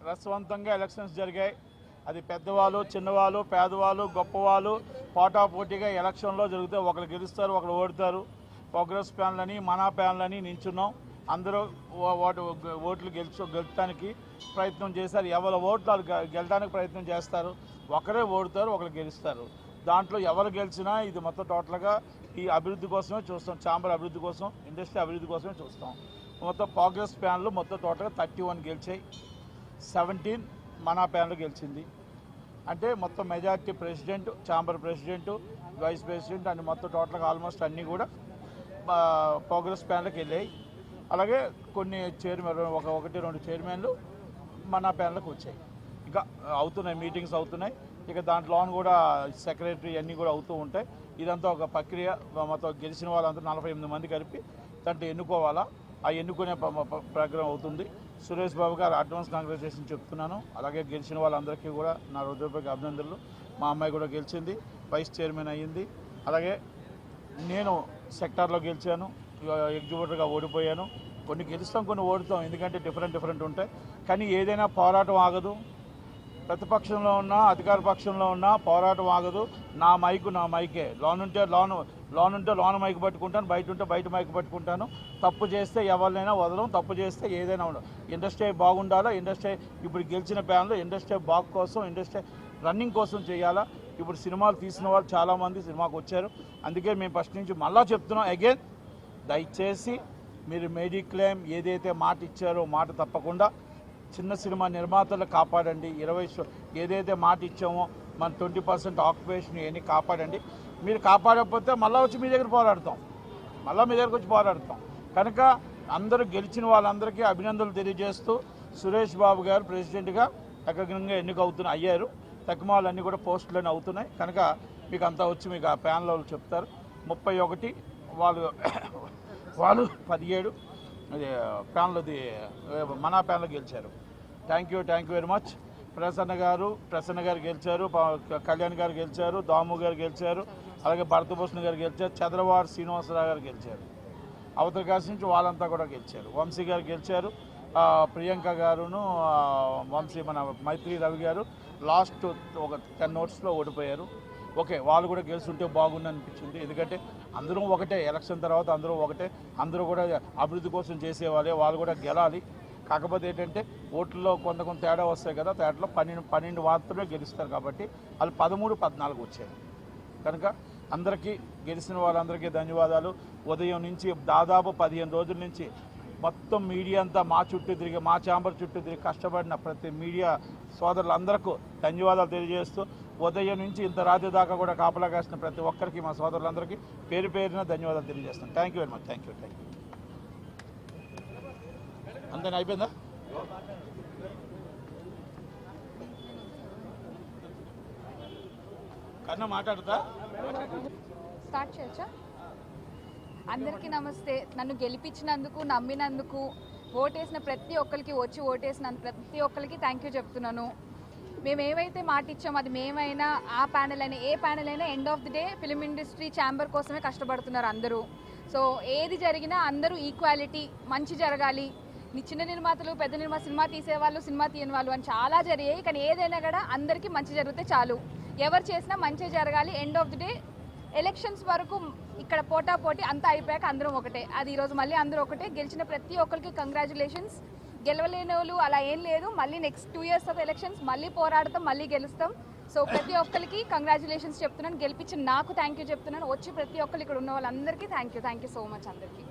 రసవంతంగా elections జరిగాయి. అది పెద్దవాళ్ళు, చిన్నవాళ్ళు, పేదవాళ్ళు, గొప్పవాళ్ళు పోటాపోటీగా ఎలక్షన్లో జరిగితే ఒకరు గెలుస్తారు, ఒకరు ఓడితారు. ప్యానల్ అని మన ప్యానల్ అని నించున్నాం. అందరూ ఓట్లు గెలుచడానికి ప్రయత్నం చేశారు. ఎవరి ఓట్లు గెలడానికి ప్రయత్నం చేస్తారు. ఒకరే ఓడుతారు, ఒకరు గెలుస్తారు. దాంట్లో ఎవరు గెలిచినా ఇది మొత్తం టోటల్గా ఈ అభివృద్ధి కోసమే చూస్తాం. ఛాంబర్ అభివృద్ధి కోసం, ఇండస్ట్రీ అభివృద్ధి కోసమే చూస్తాం. మొత్తం ప్రోగ్రెస్ ప్యానల్ మొత్తం టోటల్గా 31 గెలిచాయి. 17 మన ప్యానల్ గెలిచింది. అంటే మొత్తం majority president, chamber president, vice president అని మొత్తం టోటల్గా ఆల్మోస్ట్ అన్నీ కూడా ప్రోగ్రెస్ ప్యానల్కి వెళ్ళాయి. అలాగే కొన్ని చైర్మన్, ఒకటి రెండు చైర్మన్లు మన ప్యానల్కి వచ్చాయి. ఇంకా అవుతున్నాయి, మీటింగ్స్ అవుతున్నాయి. ఇక దాంట్లో కూడా సెక్రటరీ అన్నీ కూడా అవుతూ ఉంటాయి. ఇదంతా ఒక ప్రక్రియ. మొత్తం గెలిచిన వాళ్ళందరూ 48 మంది కలిపి దాంట్లో ఎన్నుకోవాలా. ఆ ఎన్నుకునే ప్రోగ్రాం అవుతుంది. సురేష్ బాబు గారు అడ్వాన్స్ కాంగ్రాచులేషన్ చెప్తున్నాను. అలాగే గెలిచిన వాళ్ళందరికీ కూడా నా హృదయపూర్వక అభినందనలు. మా అమ్మాయి కూడా గెలిచింది, వైస్ చైర్మన్ అయ్యింది. అలాగే నేను సెక్టార్లో గెలిచాను, ఎగ్జిక్యూటివ్గా ఓడిపోయాను. కొన్ని గెలుస్తాం, కొన్ని ఓడుతాం, ఎందుకంటే డిఫరెంట్ ఉంటాయి. కానీ ఏదైనా పోరాటం ఆగదు. ప్రతిపక్షంలో ఉన్నా, అధికార పక్షంలో ఉన్నా పోరాటం ఆగదు. నా మైకే. లోనుంటే లోన్ మైక్ పట్టుకుంటాను, బయట ఉంటే బయట మైక్ పట్టుకుంటాను. తప్పు చేస్తే ఎవరినైనా వదలం, తప్పు చేస్తే ఏదైనా ఉండదు. ఇండస్ట్రీ బాగుండాలా. ఇండస్ట్రీ ఇప్పుడు గెలిచిన ప్యాన్లో ఇండస్ట్రీ బాగు కోసం, ఇండస్ట్రీ రన్నింగ్ కోసం చేయాలా. ఇప్పుడు సినిమాలు తీసిన వాళ్ళు చాలామంది సినిమాకు వచ్చారు. అందుకే మేము ఫస్ట్ నుంచి మళ్ళా చెప్తున్నాం అగైన్, దయచేసి మీరు మెడిక్లెయిమ్ ఏదైతే మాట ఇచ్చారో మాట తప్పకుండా చిన్న సినిమా నిర్మాతలు కాపాడండి. ఏదైతే మాట ఇచ్చామో మన 20% ఆక్యుపేషన్ ఇవన్నీ కాపాడండి. మీరు కాపాడకపోతే మళ్ళీ వచ్చి మీ దగ్గర పోరాడతాం. కనుక అందరూ గెలిచిన వాళ్ళందరికీ అభినందనలు తెలియజేస్తూ సురేష్ బాబు గారు ప్రెసిడెంట్గా ఏకంగా అయ్యారు. తక్కుమాలన్నీ కూడా పోస్టులన్నీ అవుతున్నాయి. కనుక మీకు అంతా వచ్చి మీకు ఆ ప్యానల్ వాళ్ళు చెప్తారు. 31 వాళ్ళు 17 ప్యానల్ది మన ప్యానల్ గెలిచారు. Thank you very much. Prasanna గారు గెలిచారు, కళ్యాణ్ గారు గెలిచారు, దాము గారు గెలిచారు, అలాగే భరతభూషణ్ గారు గెలిచారు, చంద్రబాబు శ్రీనివాసరావు గారు గెలిచారు. అవతల కాసి నుంచి వాళ్ళంతా కూడా గెలిచారు. వంశీ గారు గెలిచారు, ప్రియాంక గారును వంశీ మన మైత్రి రవి గారు లాస్ట్ ఒక 10 ఓట్స్లో ఓడిపోయారు. ఓకే, వాళ్ళు కూడా గెలుస్తుంటే బాగుంది అనిపించింది. ఎందుకంటే అందరూ ఒకటే, ఎలక్షన్ తర్వాత అందరూ ఒకటే, అందరూ కూడా అభివృద్ధి కోసం చేసేవాళ్ళే, వాళ్ళు కూడా గెలాలి. కాకపోతే ఏంటంటే ఓట్లలో కొంత తేడా వస్తాయి కదా, తేడాలో 12 మాత్రమే గెలుస్తారు. కాబట్టి వాళ్ళు 13, 14 వచ్చారు. కనుక అందరికీ, గెలిచిన వాళ్ళందరికీ ధన్యవాదాలు. ఉదయం నుంచి దాదాపు 15 రోజుల నుంచి మొత్తం మీడియా అంతా మా ఛాంబర్ చుట్టూ తిరిగి కష్టపడిన ప్రతి మీడియా సోదరులందరికీ ధన్యవాదాలు తెలియజేస్తూ, ఉదయం నుంచి ఇంత రాత్రి దాకా కూడా కాపలా కాసిన ప్రతి ఒక్కరికి, మా సోదరులందరికీ పేరున ధన్యవాదాలు తెలియజేస్తాను. Thank you very much. Thank you. అంతేనా, అయిపోయిందా? కన్నా మాట్లాడతా స్టార్ట్ చేయొచ్చా? అందరికీ నమస్తే. నన్ను గెలిపించినందుకు, నమ్మినందుకు, ఓటేసిన ప్రతి ఒక్కరికి, వచ్చి ఓటేసిన ప్రతి ఒక్కరికి థ్యాంక్ యూ చెప్తున్నాను. మేము ఏవైతే మాట ఇచ్చామో అది మేమైనా, ఆ ప్యానెల్ అయినా, ఏ ప్యానెల్ అయినా end of the day film industry chamber కోసమే కష్టపడుతున్నారు అందరూ. సో ఏది జరిగినా అందరూ ఈక్వాలిటీ, మంచి జరగాలి. చిన్న నిర్మాతలు, పెద్ద సినిమా తీసేవాళ్ళు, సినిమా తీయని వాళ్ళు అని చాలా జరిగాయి. కానీ ఏదైనా కూడా అందరికీ మంచి జరిగితే చాలు. ఎవరు చేసినా మంచి జరగాలి. End of the day elections వరకు ఇక్కడ పోటాపోటీ అంతా అయిపోయాక అందరం ఒకటే. అది ఈరోజు మళ్ళీ అందరూ ఒకటే. గెలిచిన ప్రతి ఒక్కరికి కంగ్రాచులేషన్స్. గెలవలేని వాళ్ళు అలా ఏం లేదు. మళ్ళీ నెక్స్ట్ 2 years ఆఫ్ ఎలక్షన్స్ మళ్ళీ పోరాడతాం, మళ్ళీ గెలుస్తాం. సో ప్రతి ఒక్కరికి కంగ్రాచులేషన్స్ చెప్తున్నాను. గెలిపించిన నాకు థ్యాంక్ యూ చెప్తున్నాను. వచ్చి ప్రతి ఒక్కరు ఇక్కడ ఉన్న వాళ్ళందరికీ థ్యాంక్ యూ సో మచ్ అందరికీ.